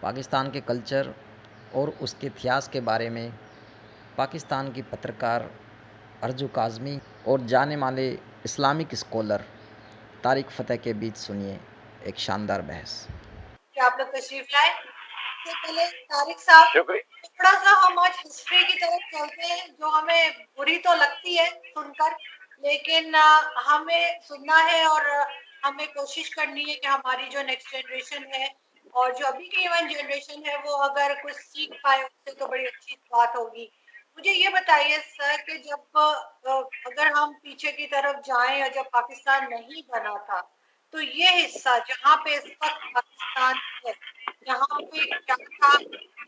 پاکستان کے کلچر اور اس کے اتہاس کے بارے میں پاکستان کی پترکار ارجو کاظمی اور جانے مانے اسلامک اسکالر طارق فتح کے بیچ سنیے ایک شاندار بحث کہ آپ لوگ تشریف لائے. اس سے پہلے طارق صاحب تھوڑا سا ہم آج ہسٹری کی طرف چلتے ہیں جو ہمیں بری تو لگتی ہے سن کر، لیکن ہمیں سننا ہے اور ہمیں کوشش کرنی ہے کہ ہماری جو نیکسٹ جنریشن ہے اور جو ابھی کی ایون جنریشن ہے وہ اگر کچھ سیکھ پائے اس سے تو بڑی اچھی بات ہوگی. مجھے یہ بتائیے سر کہ جب اگر ہم پیچھے کی طرف جائیں اور جب پاکستان نہیں بنا تھا تو یہ حصہ جہاں پہ اس وقت پاکستان ہے یہاں پہ کیا تھا؟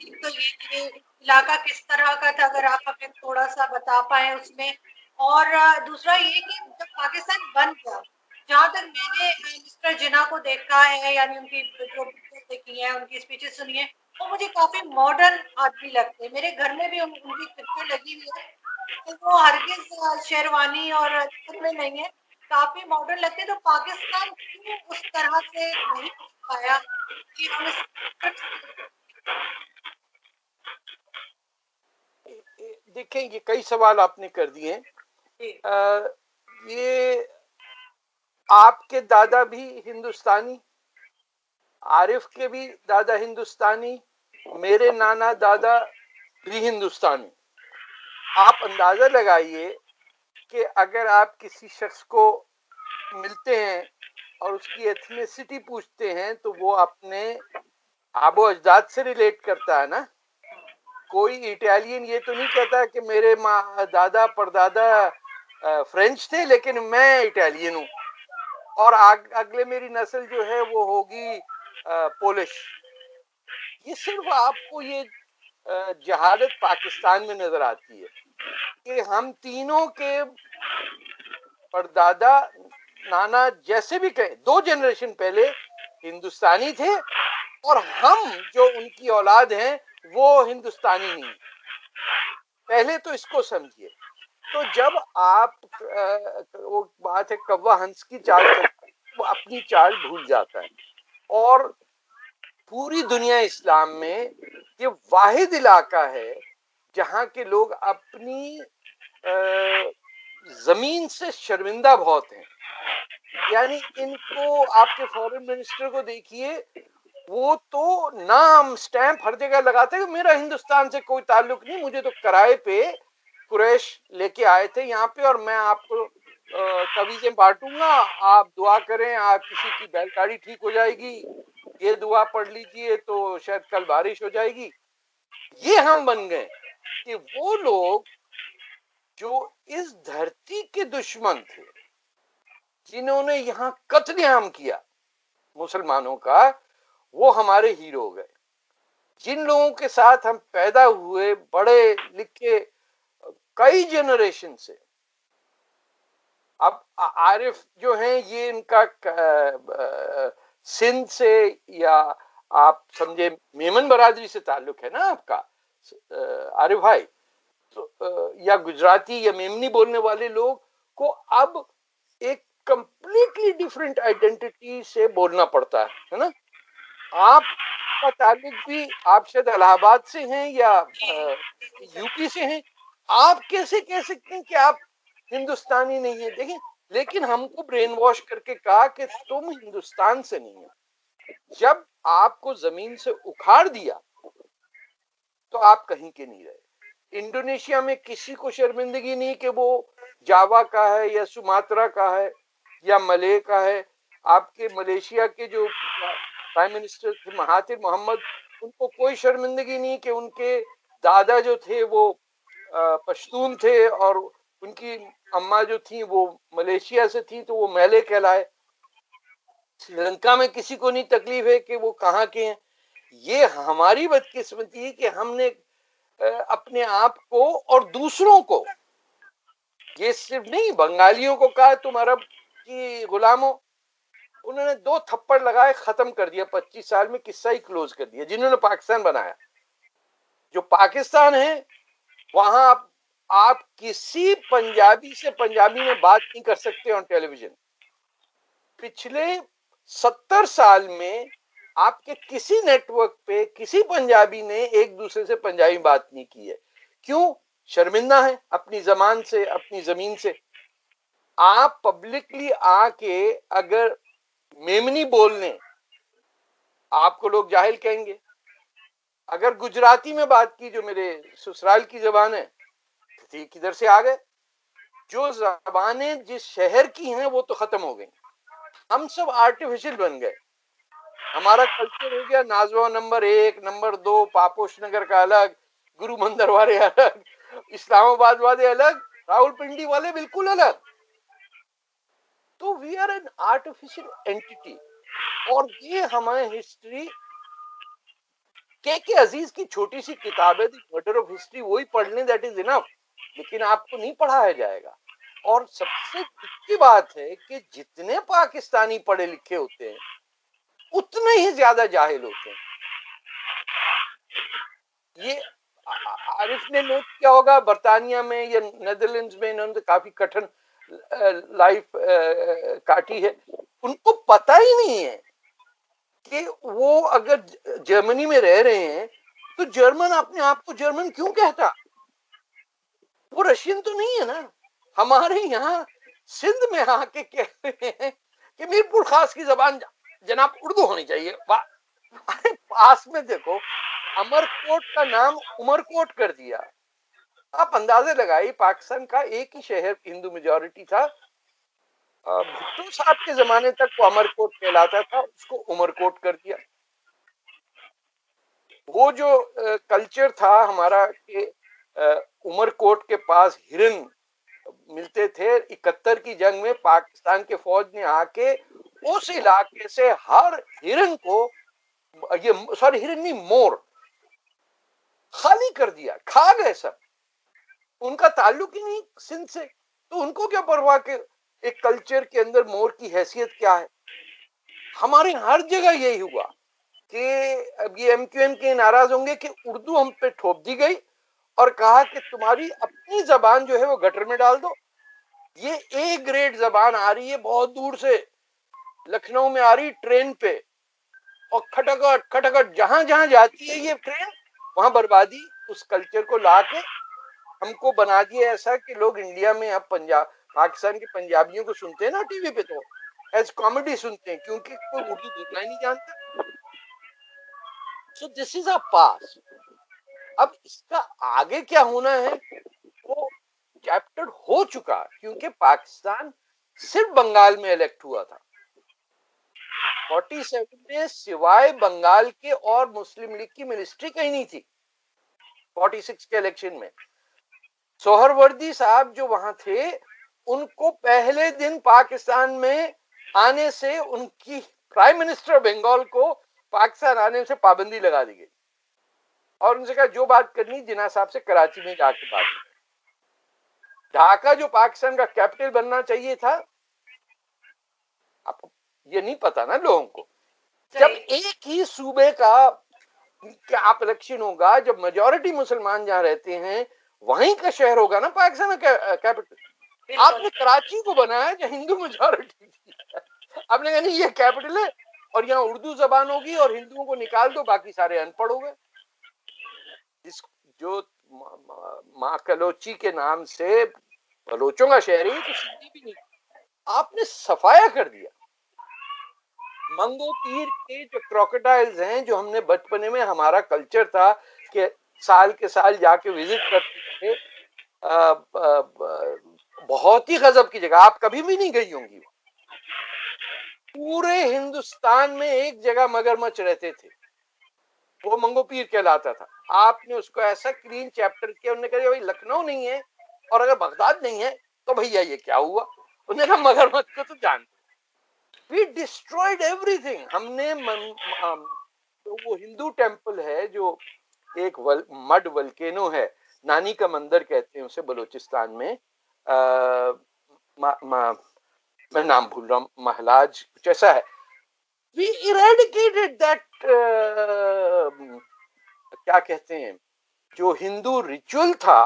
ایک تو یہ علاقہ کس طرح کا تھا اگر آپ ہمیں تھوڑا سا بتا پائیں اس میں، اور دوسرا یہ کہ جب پاکستان بن گیا، جہاں تک میں نے مسٹر جناح کو دیکھا ہے یعنی ان کی جو پکچر دیکھی ہے ان کی اسپیچز سنی ہے وہ مجھے کافی ماڈرن آدمی لگتے ہیں. میرے گھر میں بھی ان کی پکچر لگی ہوئی ہے تو وہ ہرگز شیروانی اور میں نہیں ہے، کافی ماڈرن لگتے. تو پاکستان کیوں اس طرح سے نہیں پایا کہ ہم اس دیکھیں یہ کئی سوال آپ نے کر دیے. یہ آپ کے دادا بھی ہندوستانی، عارف کے بھی دادا ہندوستانی، میرے نانا دادا بھی ہندوستانی. آپ اندازہ لگائیے کہ اگر آپ کسی شخص کو ملتے ہیں اور اس کی ایتھنیسٹی پوچھتے ہیں تو وہ اپنے آب و اجداد سے ریلیٹ کرتا ہے نا. کوئی اٹالین یہ تو نہیں کہتا کہ میرے دادا پردادا فرینچ تھے لیکن میں اٹالین ہوں اور اگلے میری نسل جو ہے وہ ہوگی پولش. یہ صرف آپ کو یہ جہالت پاکستان میں نظر آتی ہے کہ ہم تینوں کے پردادا نانا جیسے بھی کہیں 2 جنریشن پہلے ہندوستانی تھے اور ہم جو ان کی اولاد ہیں وہ ہندوستانی نہیں. پہلے تو اس کو سمجھیے. تو جب آپ وہ بات ہے کوا ہنس کی چال چلتا وہ اپنی چال بھول جاتا ہے. اور پوری دنیا اسلام میں یہ واحد علاقہ ہے جہاں کے لوگ اپنی زمین سے شرمندہ بہت ہیں. یعنی ان کو آپ کے فورن منسٹر کو دیکھیے وہ تو نام سٹیمپ ہر جگہ لگاتے ہیں کہ میرا ہندوستان سے کوئی تعلق نہیں، مجھے تو کرائے پہ قریش لے کے آئے تھے یہاں پہ اور میں آپ کو تویزیں بانٹوں گا، آپ دعا کریں، آپ کسی کی بیل گاڑی ٹھیک ہو جائے گی، یہ دعا پڑھ لیجئے تو شاید کل بارش ہو جائے گی. یہ ہم بن گئے کہ وہ لوگ جو اس دھرتی کے دشمن تھے جنہوں نے یہاں قتل عام کیا مسلمانوں کا وہ ہمارے ہیرو ہو گئے. جن لوگوں کے ساتھ ہم پیدا ہوئے بڑے لکھے کئی جنریشن سے، اب عارف جو ہیں یہ ان کا سندھ سے یا آپ سمجھے میمن برادری سے تعلق ہے نا آپ کا عارف بھائی، یا گجراتی یا میمنی بولنے والے لوگ کو اب ایک کمپلیٹلی ڈیفرنٹ آئیڈینٹی سے بولنا پڑتا ہے نا. آپ کا تعلق بھی آپ شاید الہ آباد سے ہیں یا یو پی سے ہیں، آپ کیسے کہہ سکتے ہیں کہ آپ ہندوستانی نہیں ہیں؟ دیکھیں لیکن ہم کو برین واش کر کے کہا کہ تم ہندوستان سے نہیں ہیں. جب آپ کو زمین سے اکھاڑ دیا تو آپ کہیں کے نہیں رہے. انڈونیشیا میں کسی کو شرمندگی نہیں کہ وہ جاوا کا ہے یا سماترا کا ہے یا ملے کا ہے. آپ کے ملیشیا کے جو پرائم منسٹر تھے مہاتیر محمد، ان کو کوئی شرمندگی نہیں کہ ان کے دادا جو تھے وہ پشتون تھے اور ان کی اماں جو تھیں وہ ملیشیا سے تھیں تو وہ میلے کہلائے. سری لنکا میں کسی کو نہیں تکلیف ہے کہ وہ کہاں کے ہیں. یہ ہماری بدقسمتی ہے کہ ہم نے اپنے آپ کو اور دوسروں کو، یہ صرف نہیں بنگالیوں کو کہا تم عرب کی غلام ہو، انہوں نے 2 تھپڑ لگائے ختم کر دیا. 25 سال میں قصہ ہی کلوز کر دیا. جنہوں نے پاکستان بنایا، جو پاکستان ہے وہاں آپ کسی پنجابی سے پنجابی میں بات نہیں کر سکتے آن ٹیلی ویژن. پچھلے 70 سال میں آپ کے کسی نیٹ ورک پہ کسی پنجابی نے ایک دوسرے سے پنجابی بات نہیں کی ہے. کیوں؟ شرمندہ ہے اپنی زبان سے، اپنی زمین سے. آپ پبلکلی آ کے اگر میمنی بول لیں آپ کو لوگ جاہل کہیں گے. اگر گجراتی میں بات کی جو میرے سسرال کی زبان ہے، کدھر سے آ گئے؟ جو زبانیں جس شہر کی ہیں وہ تو ختم ہو گئی. ہم سب آرٹیفیشل بن گئے. ہمارا کلچر ہو گیا نازوا نمبر 1، نمبر 2، پاپوش نگر کا الگ، گرو مندر والے الگ، اسلام آباد والے الگ، راول پنڈی والے بالکل الگ. تو we are an artificial entity. اور یہ ہماری ہسٹری کے عزیز کی چھوٹی سی کتاب ہے دی مرڈر آف ہسٹری، وہی پڑھ لیں، دیٹ از انف. لیکن آپ کو نہیں پڑھایا جائے گا. اور سب سے دکھ کی بات ہے کہ جتنے پاکستانی پڑھے لکھے ہوتے ہیں اتنے ہی زیادہ جاہل ہوتے ہیں. یہ عارف نے نوٹ کیا ہوگا، برطانیہ میں یا نیدرلینڈز میں انہوں نے کافی کٹھن لائف کاٹی ہے. ان کو پتہ ہی نہیں ہے کہ وہ اگر جرمنی میں رہ رہے ہیں تو جرمن اپنے آپ کو جرمن کیوں کہتا؟ وہ رشین تو نہیں ہے نا. ہمارے یہاں سندھ میں آ کے کہہ رہے ہیں کہ میر پور خاص کی زبان جناب اردو ہونی چاہیے. پاس میں دیکھو امر کوٹ کا نام عمر کوٹ کر دیا. آپ اندازے لگائی پاکستان کا ایک ہی شہر ہندو میجورٹی تھا، بھٹو صاحب کے زمانے تک وہ امر کوٹ کہلاتا تھا، اس کو عمر کوٹ کر دیا. وہ جو کلچر تھا ہمارا کہ عمر کوٹ کے پاس ہرن ملتے تھے، 71 کی جنگ میں پاکستان کے فوج نے آ کے اس علاقے سے ہر ہرن کو، یہ سوری ہرن نہیں، مور خالی کر دیا، کھا گئے سب. ان کا تعلق ہی نہیں سندھ سے، تو ان کو کیا پرواہ کہ ایک کلچر کے اندر مور کی حیثیت کیا ہے. ہمارے ہر جگہ یہی ہوا کہ اب یہ ایم کیو ایم کے ناراض ہوں گے کہ اردو ہم پہ ٹھوپ دی گئی اور کہا کہ تمہاری اپنی زبان جو ہے وہ گٹر میں ڈال دو. یہ اے گریڈ زبان آ رہی ہے بہت دور سے، لکھنؤ میں آ رہی ٹرین پہ، اور کھٹکٹ کھٹکٹ جہاں جہاں جاتی ہے یہ ٹرین وہاں بربادی. اس کلچر کو لا کے ہم کو بنا دیا ایسا کہ لوگ انڈیا میں اب پاکستان کے پنجابیوں کو سنتے ہیں نا ٹی وی پہ تو ایز کامیڈی سنتے ہیں کیونکہ کوئی اردو بولنا ہی نہیں جانتا. سو دس از اے پاس. اب اس کا آگے کیا ہونا ہے وہ چیپٹر ہو چکا، کیونکہ پاکستان صرف بنگال میں الیکٹ ہوا تھا. 47 میں سوائے بنگال کے اور مسلم لیگ کی منسٹری کہیں نہیں تھی. 46 کے الیکشن میں سوہر وردی صاحب جو وہاں تھے ان کو پہلے دن پاکستان میں آنے سے ان کی پرائم منسٹر بنگال کو پاکستان آنے سے پابندی لگا دی گئی اور ان سے کہا جو بات کرنی جناح صاحب سے کراچی میں جا کے بات کریں. ڈھاکہ جو پاکستان کا کیپٹل بننا چاہیے تھا، آپ کو یہ نہیں پتا نا لوگوں کو. جب ایک ہی صوبے کا آپ الیکشن ہوگا، جب میجورٹی مسلمان جہاں رہتے ہیں وہیں کا شہر ہوگا نا پاکستان کا کیپٹل. آپ نے کراچی کو بنایا جو ہندو میجورٹی تھی، آپ نے کہا نہیں یہ کیپٹل ہے اور یہاں اردو زبان ہوگی اور ہندوؤں کو نکال دو باقی سارے ان پڑھ ہو گئے. جو ماں کلوچی کے نام سے بلوچوں کا شہر ہے تو سندھی بھی نہیں، آپ نے صفایا کر دیا. منگو پیر کے جو کروکوڈائلز ہیں جو ہم نے بچپنے میں ہمارا کلچر تھا کہ سال کے سال جا کے وزٹ کرتے تھے، بہت ہی غضب کی جگہ، آپ کبھی بھی نہیں گئی ہوں گی. پورے ہندوستان میں ایک جگہ مگرمچھ رہتے تھے، وہ منگو پیر کہلاتا تھا. آپ نے اس کو ایسا کلین چیپٹر کیا، انہوں نے کہا بھائی لکھنؤ نہیں ہے اور اگر بغداد نہیں ہے تو بھیا یہ کیا ہوا. انہوں نے کہا مگرمچھ کو تو جانتے. We destroyed everything. ہم نے وہ ہندو ٹیمپل ہے جو ایک مڈ ولکینو ہے، نانی کا مندر کہتے ہیں اسے بلوچستان میں، میں نام بھول رہا ہوں، مہلاج کچھ ایسا ہے. We eradicated that کیا کہتے ہیں جو ہندو ریچول تھا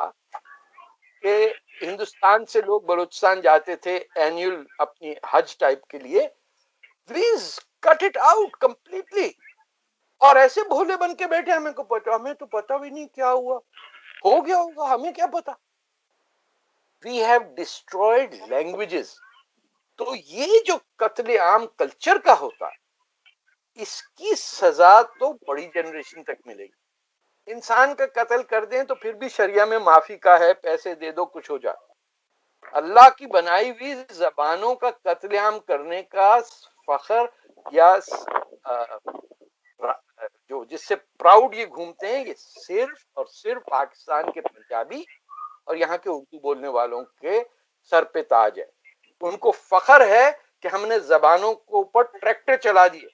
کہ ہندوستان سے لوگ بلوچستان جاتے تھے اینیول اپنی حج ٹائپ کے لیے. Please cut it out completely. اور ایسے بھولے بن کے بیٹھے ہمیں تو پتا بھی نہیں کیا ہوا، ہو گیا ہوگا، ہمیں کیا پتا. We have destroyed languages. تو یہ جو قتل عام کلچر کا ہوتا ہے، اس کی سزا تو بڑی جنریشن تک ملے گی. انسان کا قتل کر دیں تو پھر بھی شریعہ میں معافی کا ہے، پیسے دے دو کچھ ہو جائے. اللہ کی بنائی ہوئی زبانوں کا قتل عام کرنے کا فخر یا جو جس سے پراؤڈ یہ گھومتے ہیں، یہ صرف اور صرف پاکستان کے پنجابی اور یہاں کے اردو بولنے والوں کے سر پہ تاج ہے. ان کو فخر ہے کہ ہم نے زبانوں کو اوپر ٹریکٹر چلا دیے.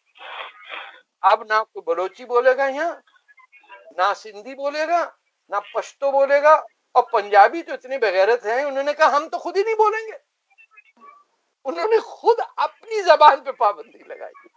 اب نہ کوئی بلوچی بولے گا یہاں، نہ سندھی بولے گا، نہ پشتو بولے گا. اور پنجابی تو اتنے بغیرت ہیں، انہوں نے کہا ہم تو خود ہی نہیں بولیں گے. انہوں نے خود اپنی زبان پہ پابندی لگائی.